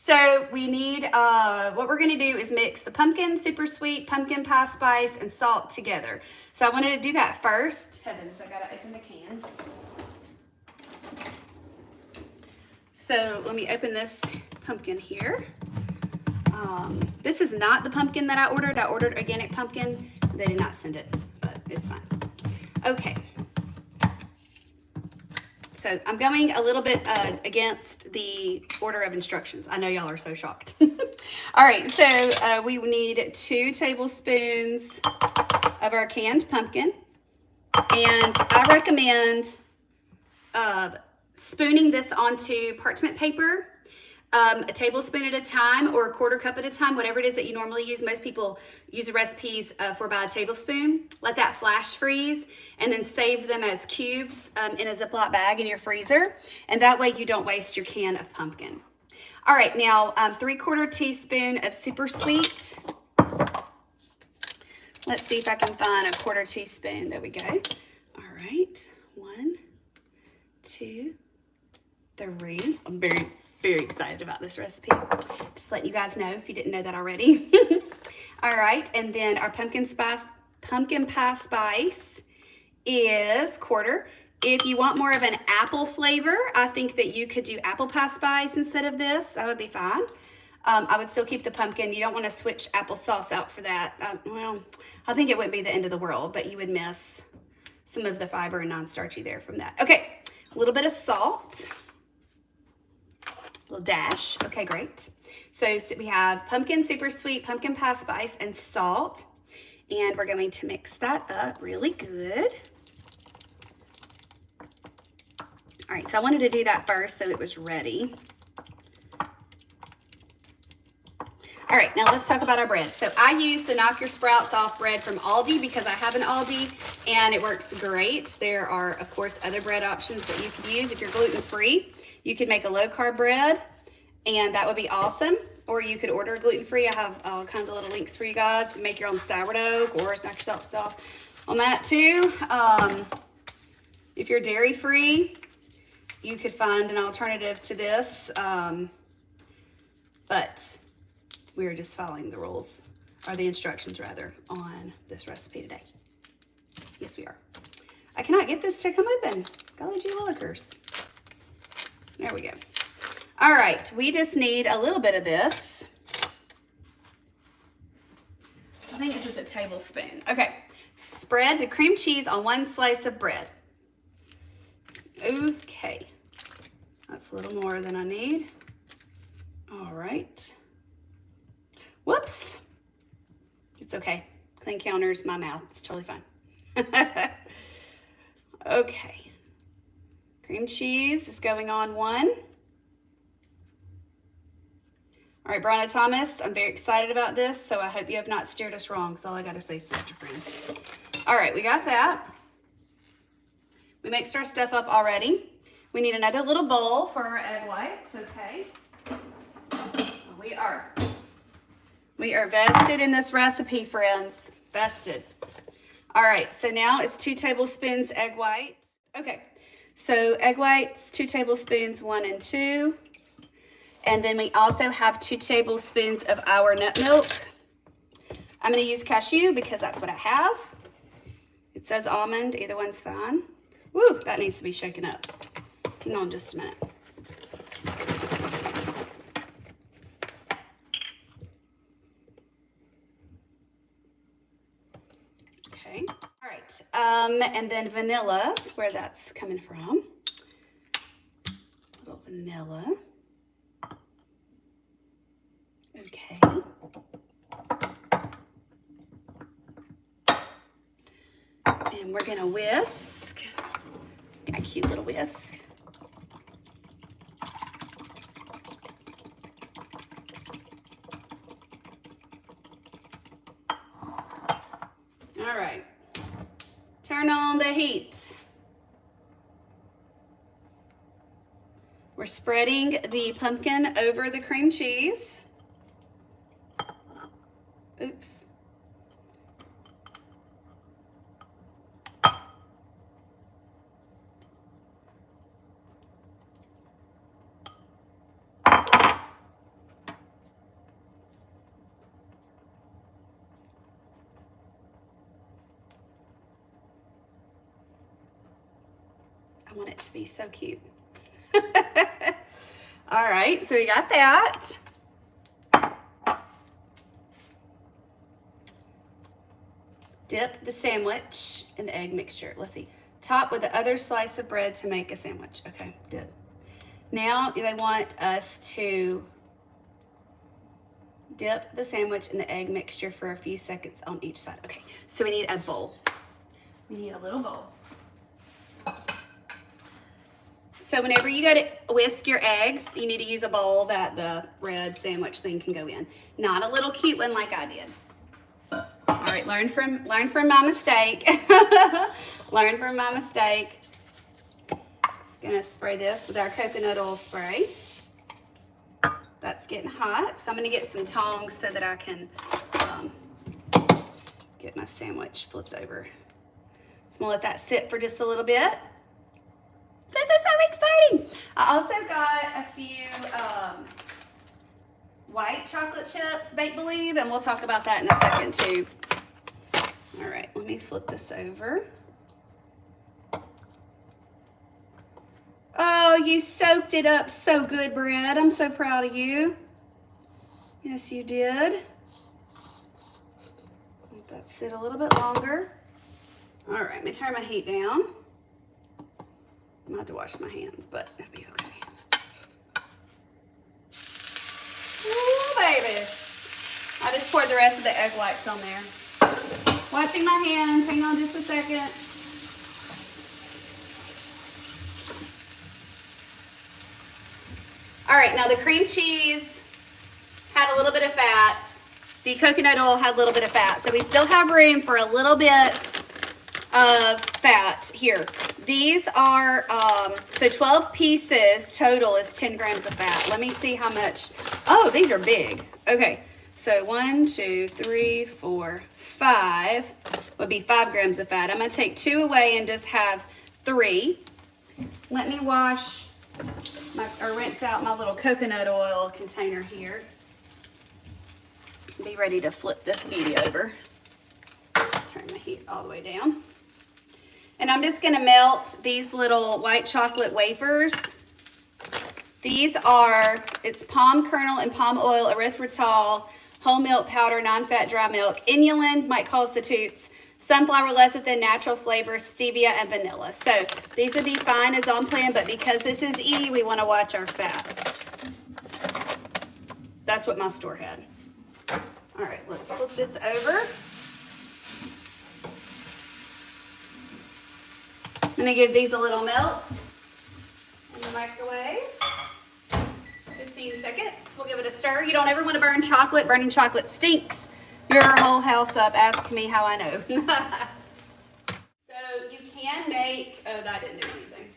So we need, what we're gonna do is mix the pumpkin, super sweet, pumpkin pie spice, and salt together. So I wanted to do that first. Heavens, I gotta open the can. So let me open this pumpkin here. This is not the pumpkin that I ordered. I ordered organic pumpkin. They did not send it, but it's fine. Okay. So I'm going a little bit against the order of instructions. I know y'all are so shocked. All right, so we need 2 tablespoons of our canned pumpkin. And I recommend spooning this onto parchment paper, a tablespoon at a time or a quarter cup at a time, whatever it is that you normally use. Most people use recipes for by a tablespoon. Let that flash freeze and then save them as cubes in a Ziploc bag in your freezer. And that way you don't waste your can of pumpkin. All right, now 3/4 teaspoon of super sweet. Let's see if I can find a 1/4 teaspoon. There we go. All right, 1, 2, 3. I'm very excited about this recipe. Just letting you guys know if you didn't know that already. All right, and then our pumpkin pie spice is 1/4. If you want more of an apple flavor, I think that you could do apple pie spice instead of this. That would be fine. I would still keep the pumpkin. You don't want to switch applesauce out for that. Well, I think it wouldn't be the end of the world, but you would miss some of the fiber and non-starchy there from that. Okay, a little bit of salt. Little dash. Okay, great. So we have pumpkin super sweet, pumpkin pie spice, and salt. And we're going to mix that up really good. All right, so I wanted to do that first so it was ready. All right, now let's talk about our bread. So I use the Knock Your Sprouts Off bread from Aldi because I have an Aldi and it works great. There are, of course, other bread options that you could use if you're gluten-free. You could make a low-carb bread and that would be awesome. Or you could order gluten-free. I have all kinds of little links for you guys. You can make your own sourdough, of course, knock yourself off on that too. If you're dairy-free, you could find an alternative to this. But we're just following the rules, or the instructions rather, on this recipe today. Yes, we are. I cannot get this to come open. Golly gee willikers. There we go. All right, we just need a little bit of this. I think this is a tablespoon. Okay, spread the cream cheese on 1 slice of bread. Okay, that's a little more than I need. All right. Whoops. It's okay. Clean counters, my mouth. It's totally fine. Okay. Cream cheese is going on 1. All right, Briana Thomas, I'm very excited about this, so I hope you have not steered us wrong. That's all I got to say, sister friend. All right, we got that. We mixed our stuff up already. We need another little bowl for our egg whites, okay? We are vested in this recipe, friends. Vested. All right, so now it's 2 tablespoons egg white. Okay, so egg whites, 2 tablespoons, 1 and 2. And then we also have 2 tablespoons of our nut milk. I'm gonna use cashew because that's what I have. It says almond, either one's fine. Woo, that needs to be shaken up. Hang on just a minute. Okay, all right, and then vanilla is where that's coming from. A little vanilla. Okay. And we're gonna whisk. Got a cute little whisk. All right. Turn on the heat. We're spreading the pumpkin over the cream cheese. Oops. want it to be so cute. All right, so we got that. Dip the sandwich in the egg mixture. Let's see. Top with the other slice of bread to make a sandwich. Okay, dip. Now they want us to dip the sandwich in the egg mixture for a few seconds on each side. Okay, so we need a bowl. We need a little bowl. So whenever you go to whisk your eggs, you need to use a bowl that the red sandwich thing can go in. Not a little cute one like I did. All right, learn from my mistake. Learn from my mistake. Gonna spray this with our coconut oil spray. That's getting hot, so I'm gonna get some tongs so that I can get my sandwich flipped over. So I'm gonna let that sit for just a little bit. This is so exciting. I also got a few white chocolate chips, make believe, and we'll talk about that in a second too. All right, let me flip this over. Oh, you soaked it up so good, Brad. I'm so proud of you. Yes, you did. Let that sit a little bit longer. All right, let me turn my heat down. I'm gonna have to wash my hands, but it'll be okay. Ooh, baby. I just poured the rest of the egg whites on there. Washing my hands, hang on just a second. All right, now the cream cheese had a little bit of fat. The coconut oil had a little bit of fat. So we still have room for a little bit of fat here. These are, so 12 pieces total is 10 grams of fat. Let me see how much. Oh, these are big. Okay, so 1, 2, 3, 4, 5 would be 5 grams of fat. I'm gonna take 2 away and just have 3. Let me wash or rinse out my little coconut oil container here. Be ready to flip this beauty over. Turn the heat all the way down. And I'm just gonna melt these little white chocolate wafers. These are, it's palm kernel and palm oil, erythritol, whole milk powder, non-fat dry milk, inulin, might cause the toots, sunflower lecithin, natural flavors, stevia, and vanilla. So these would be fine as on plan, but because this is E, we wanna watch our fat. That's what my store had. All right, let's flip this over. I'm gonna give these a little melt in the microwave. 15 seconds. We'll give it a stir. You don't ever want to burn chocolate. Burning chocolate stinks your whole house up. Ask me how I know. So you can make, oh, that didn't do anything.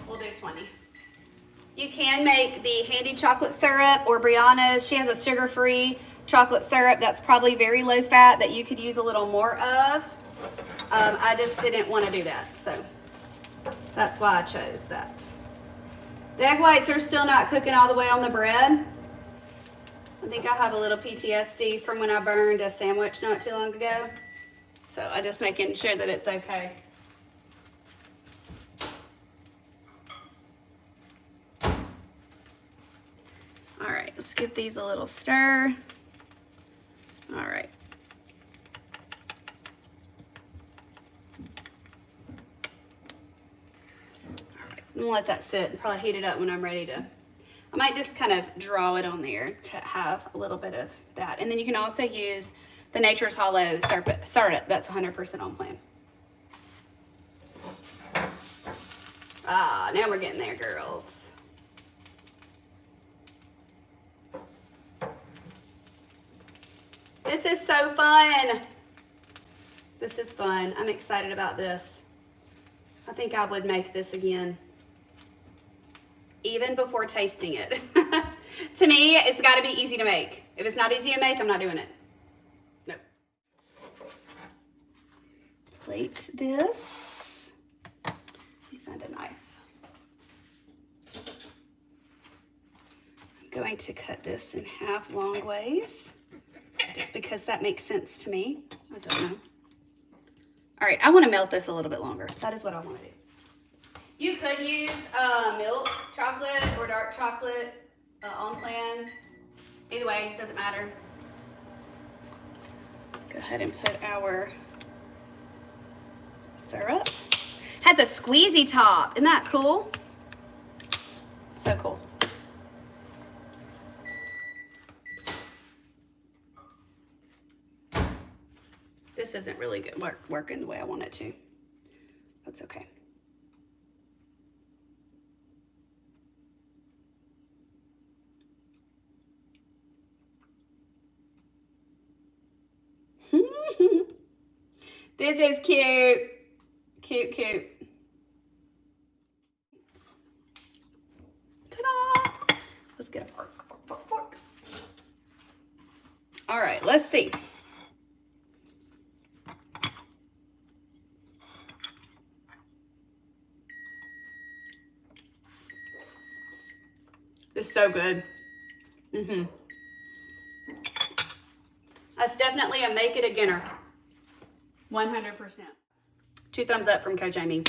We'll do 20. You can make the handy chocolate syrup, or Briana's. She has a sugar-free chocolate syrup that's probably very low fat that you could use a little more of. I just didn't want to do that, so that's why I chose that. The egg whites are still not cooking all the way on the bread. I think I have a little PTSD from when I burned a sandwich not too long ago. So I'm just making sure that it's okay. All right, let's give these a little stir. All right. I'm gonna let that sit and probably heat it up when I'm ready to. I might just kind of draw it on there to have a little bit of that. And then you can also use the Nature's Hollow syrup. That's 100% on plan. Ah, now we're getting there, girls. This is so fun. This is fun. I'm excited about this. I think I would make this again, even before tasting it. To me, it's got to be easy to make. If it's not easy to make, I'm not doing it. No. Plate this. Let me find a knife. I'm going to cut this in half long ways, just because that makes sense to me. I don't know. All right, I want to melt this a little bit longer. That is what I want to do. You could use milk chocolate or dark chocolate on plan. Either way, doesn't matter. Go ahead and put our syrup. Has a squeezy top. Isn't that cool? So cool. This isn't really good working the way I want it to. That's okay. This is cute. Cute, cute. Ta-da! Let's get a fork. All right, let's see. This is so good. That's definitely a make it a ginner. 100%. 2 thumbs up from Coach Amy.